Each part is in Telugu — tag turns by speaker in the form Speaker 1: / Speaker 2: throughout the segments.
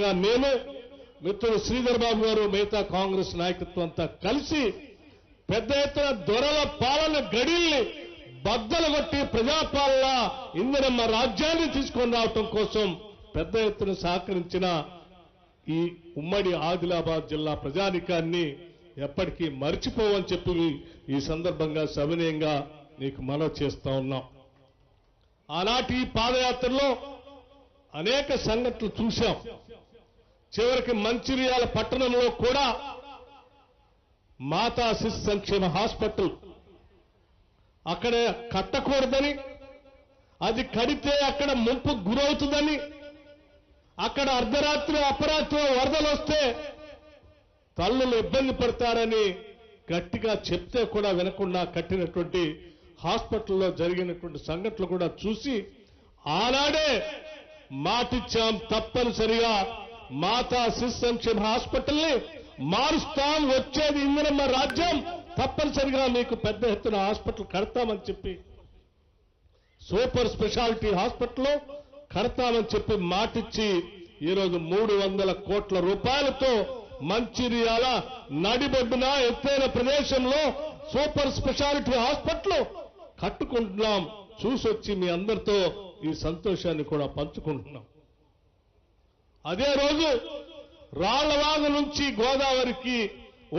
Speaker 1: నేను మిత్రుడు శ్రీధర్ బాబు గారు మిగతా కాంగ్రెస్ నాయకత్వం అంతా కలిసి పెద్ద ఎత్తున దొరల పాలన గడిల్ని బద్దలు కొట్టి ప్రజాపాలన ఇందిరమ్మ రాజ్యాన్ని తీసుకొని రావటం కోసం పెద్ద ఎత్తున సహకరించిన ఈ ఉమ్మడి ఆదిలాబాద్ జిల్లా ప్రజానికాన్ని ఎప్పటికీ మర్చిపోవని చెప్పి ఈ సందర్భంగా సవినయంగా నీకు మనవి చేస్తా ఉన్నాం. ఆనాటి ఈ పాదయాత్రలో అనేక సంఘటనలు చూశాం. చివరికి మంచిర్యాల పట్టణంలో కూడా మాతా శిశు సంక్షేమ హాస్పిటల్ అక్కడ కట్టకూడదని, అది కడితే అక్కడ ముంపు గురవుతుందని, అక్కడ అర్ధరాత్రి అపరాత్రి వరదలు వస్తే తల్లులు ఇబ్బంది పడతారని గట్టిగా చెప్తే కూడా వినకుండా కట్టినటువంటి హాస్పిటల్లో జరిగినటువంటి సంఘటనలు కూడా చూసి ఆనాడే మాటిచ్చాం, తప్పనిసరిగా మాతా శిశు సంక్షేమ హాస్పిటల్ని మారుస్తాం, వచ్చేది ఇందిరమ్మ రాజ్యం, తప్పనిసరిగా మీకు పెద్ద ఎత్తున హాస్పిటల్ కడతామని చెప్పి, సూపర్ స్పెషాలిటీ హాస్పిటల్ కడతామని చెప్పి మాటిచ్చి ఈరోజు 300 కోట్ల రూపాయలతో మంచిర్యాల నడిబొడ్డున ఎత్తైన ప్రదేశంలో సూపర్ స్పెషాలిటీ హాస్పిటల్ కట్టుకుంటున్నాం. చూసొచ్చి మీ అందరితో ఈ సంతోషాన్ని కూడా పంచుకుంటున్నాం. అదే రోజు రాళ్లవాగు నుంచి గోదావరికి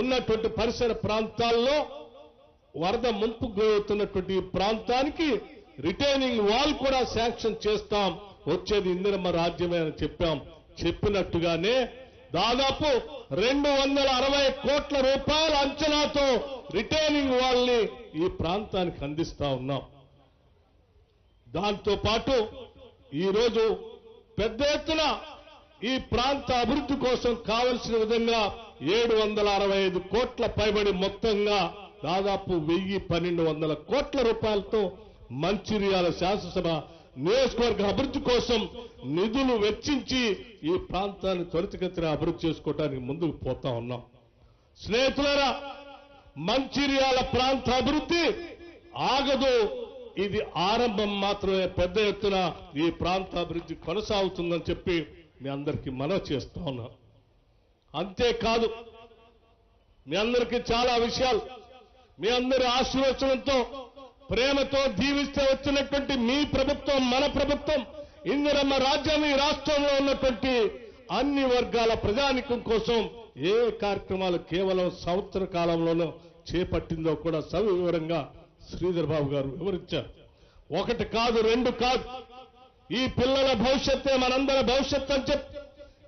Speaker 1: ఉన్నటువంటి పరిసర ప్రాంతాల్లో వరద ముంపు గురవుతున్నటువంటి ప్రాంతానికి రిటైనింగ్ వాల్ కూడా శాంక్షన్ చేస్తాం, వచ్చేది ఇందిరమ్మ రాజ్యమే అని చెప్పాం. చెప్పినట్టుగానే దాదాపు 260 కోట్ల రూపాయల అంచనాతో రిటైనింగ్ వాల్ ని ఈ ప్రాంతానికి అందిస్తా ఉన్నాం. దాంతో పాటు ఈరోజు పెద్ద ఎత్తున ఈ ప్రాంత అభివృద్ధి కోసం కావలసిన విధంగా 765 కోట్ల పైబడి మొత్తంగా దాదాపు 1200 కోట్ల రూపాయలతో మంచిర్యాల శాసనసభ నియోజకవర్గ అభివృద్ధి కోసం నిధులు వెచ్చించి ఈ ప్రాంతాన్ని త్వరితగతిన అభివృద్ధి చేసుకోవడానికి ముందుకు పోతా ఉన్నాం. స్నేహితులారా, మంచిర్యాల ప్రాంత అభివృద్ధి ఆగదు, ఇది ఆరంభం మాత్రమే. పెద్ద ఎత్తున ఈ ప్రాంత అభివృద్ధి కొనసాగుతుందని చెప్పి మీ అందరికీ మనవి చేస్తా ఉన్నా. అంతేకాదు, మీ అందరికీ చాలా విషయాలు, మీ అందరి ఆశీర్వచనంతో ప్రేమతో దీవిస్తే వచ్చినటువంటి మీ ప్రభుత్వం, మన ప్రభుత్వం, ఇందిరమ్మ రాజ్యాన్ని రాష్ట్రంలో ఉన్నటువంటి అన్ని వర్గాల ప్రజానికం కోసం ఏ కార్యక్రమాలు కేవలం సంవత్సర కాలంలోనూ చేపట్టిందో కూడా సవివరంగా శ్రీధర్ బాబు గారు వివరించారు. 1 కాదు 2 కాదు, ఈ పిల్లల భవిష్యత్తే మనందరి భవిష్యత్ అని చెప్పి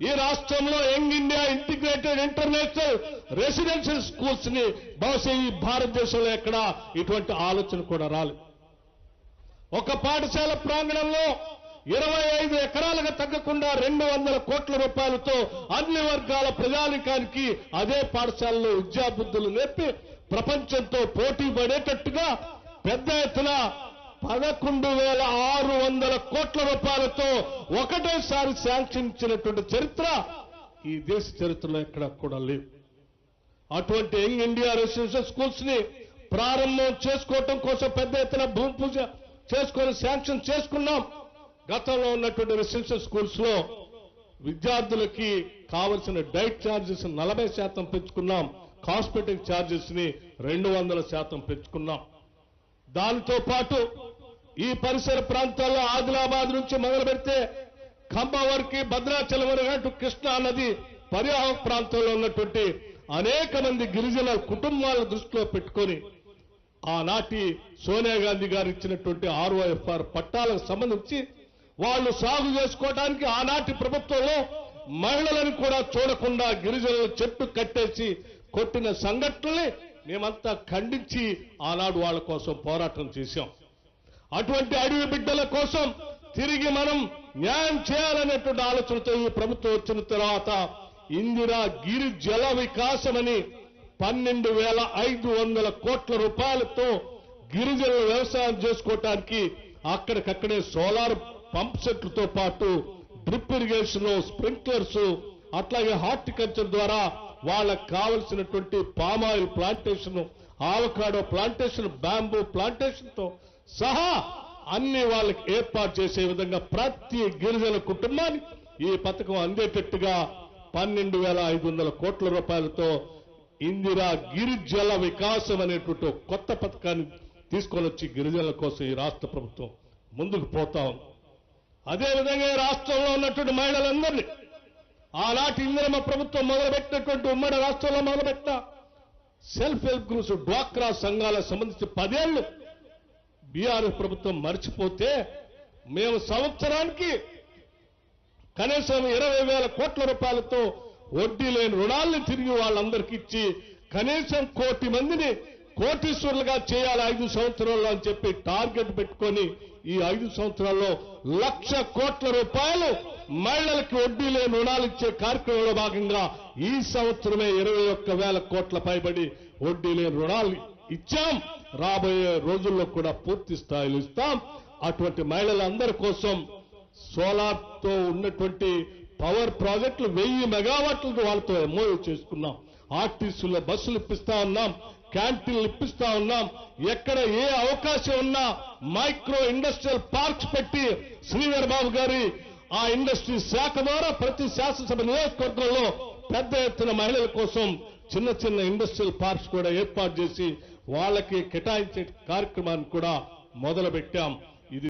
Speaker 1: ఈ రాష్ట్రంలో young India integrated international residential schools ని బహుశా ఈ భారతదేశంలో ఎక్కడ ఇటువంటి ఆలోచన కూడా రాలేదు. ఒక పాఠశాల ప్రాంగణంలో 25 ఎకరాలకు తగ్గకుండా 200 కోట్ల రూపాయలతో అన్ని వర్గాల ప్రజానికానికి అదే పాఠశాలలో విద్యాబుద్ధులు నేర్పి ప్రపంచంతో పోటీ పడేటట్టుగా పెద్ద ఎత్తున 11,600 కోట్ల రూపాయలతో ఒకటేసారి శాంక్షన్ ఇచ్చినటువంటి చరిత్ర ఈ దేశ చరిత్రలో ఎక్కడ కూడా లేదు. అటువంటి యంగ్ ఇండియా రెసిడెన్షియల్ స్కూల్స్ ని ప్రారంభం చేసుకోవటం కోసం పెద్ద ఎత్తున భూమి పూజ చేసుకొని శాంక్షన్ చేసుకున్నాం. గతంలో ఉన్నటువంటి రెసిడెన్షియల్ స్కూల్స్ లో విద్యార్థులకి కావలసిన డైట్ ఛార్జెస్ 40% పెంచుకున్నాం, కాస్మెటిక్ ఛార్జెస్ ని 200% పెంచుకున్నాం. దానితో పాటు ఈ పరిసర ప్రాంతాల్లో ఆదిలాబాద్ నుంచి మొదలు పెడితే ఖమ్మం వరకు, భద్రాచలం వరకు, కృష్ణా నది పరివాహక ప్రాంతంలో ఉన్నటువంటి అనేక మంది గిరిజన కుటుంబాలను దృష్టిలో పెట్టుకొని ఆనాటి సోనియా గాంధీ గారు ఇచ్చినటువంటి ROFR పట్టాలకు సంబంధించి వాళ్ళు సాగు చేసుకోవడానికి ఆనాటి ప్రభుత్వంలో మహిళలను కూడా చూడకుండా గిరిజనులు చెట్టు కట్టేసి కొట్టిన సంఘటనల్ని మేమంతా ఖండించి ఆనాడు వాళ్ళ కోసం పోరాటం చేశాం. అటువంటి అడవి బిడ్డల కోసం తిరిగి మనం న్యాయం చేయాలనేటువంటి ఆలోచనతో ఈ ప్రభుత్వం వచ్చిన తర్వాత ఇందిరా గిరి జల వికాసమని 12,500 కోట్ల రూపాయలతో గిరిజనులు వ్యవసాయం చేసుకోవటానికి అక్కడికక్కడే సోలార్ పంప్ సెట్లతో పాటు డ్రిప్ ఇరిగేషన్, స్ప్రింక్లర్స్, అట్లాగే హార్టికల్చర్ ద్వారా వాళ్ళకు కావలసినటువంటి palm oil plantation, avocado plantation, bamboo plantation తో సహా అన్ని వాళ్ళకి ఏర్పాటు చేసే విధంగా ప్రతి గిరిజన కుటుంబానికి ఈ పథకం అందేటట్టుగా 12,500 కోట్ల రూపాయలతో ఇందిరా గిరిజల వికాసం అనేటువంటి ఒక కొత్త పథకాన్ని తీసుకొని వచ్చి గిరిజనుల కోసం ఈ రాష్ట్ర ప్రభుత్వం ముందుకు పోతా ఉంది. అదేవిధంగా ఈ రాష్ట్రంలో ఉన్నటువంటి మహిళలందరినీ ఆనాటి ఇందిరమ్మ ప్రభుత్వం మొదలుపెట్టినటువంటి ఉమ్మడి రాష్ట్రంలో మొదలుపెట్టిన సెల్ఫ్ హెల్ప్ గ్రూప్స్ డ్వాక్రా సంఘాలకు సంబంధించి 10 ఏళ్లు బీఆర్ఎస్ ప్రభుత్వం మర్చిపోతే మేము సంవత్సరానికి కనీసం 20,000 కోట్ల రూపాయలతో వడ్డీ లేని రుణాలను తిరిగి వాళ్ళందరికీ ఇచ్చి కనీసం 1 కోటి మందిని కోటీశ్వరులుగా చేయాలి 5 సంవత్సరాల్లో అని చెప్పి టార్గెట్ పెట్టుకొని ఈ 5 సంవత్సరాల్లో 1,00,000 కోట్ల రూపాయలు మహిళలకు వడ్డీ లేని రుణాలు ఇచ్చే కార్యక్రమంలో భాగంగా ఈ సంవత్సరమే 21,000 కోట్ల పైబడి వడ్డీ లేని రుణాలు ఇచ్చాం. రాబోయే రోజుల్లో కూడా పూర్తి స్థాయిలో ఇస్తాం. అటువంటి మహిళలందరి కోసం సోలార్తో ఉన్నటువంటి పవర్ ప్రాజెక్టులు 1000 మెగావాట్లతో వాళ్ళతో ఎంఓయూ చేసుకున్నాం. ఆర్టీసీలో బస్సులు ఇప్పిస్తా ఉన్నాం, క్యాంటీన్లు ఇప్పిస్తా ఉన్నాం. ఎక్కడ ఏ అవకాశం ఉన్నా మైక్రో ఇండస్ట్రియల్ పార్క్స్ పెట్టి శ్రీధర్ బాబు గారి ఆ ఇండస్ట్రీ శాఖ ద్వారా ప్రతి శాసనసభ నియోజకవర్గంలో పెద్ద ఎత్తున మహిళల కోసం చిన్న చిన్న ఇండస్ట్రియల్ పార్క్స్ కూడా ఏర్పాటు చేసి వాళ్ళకి కేటాయించే కార్యక్రమాన్ని కూడా మొదలుపెట్టాం.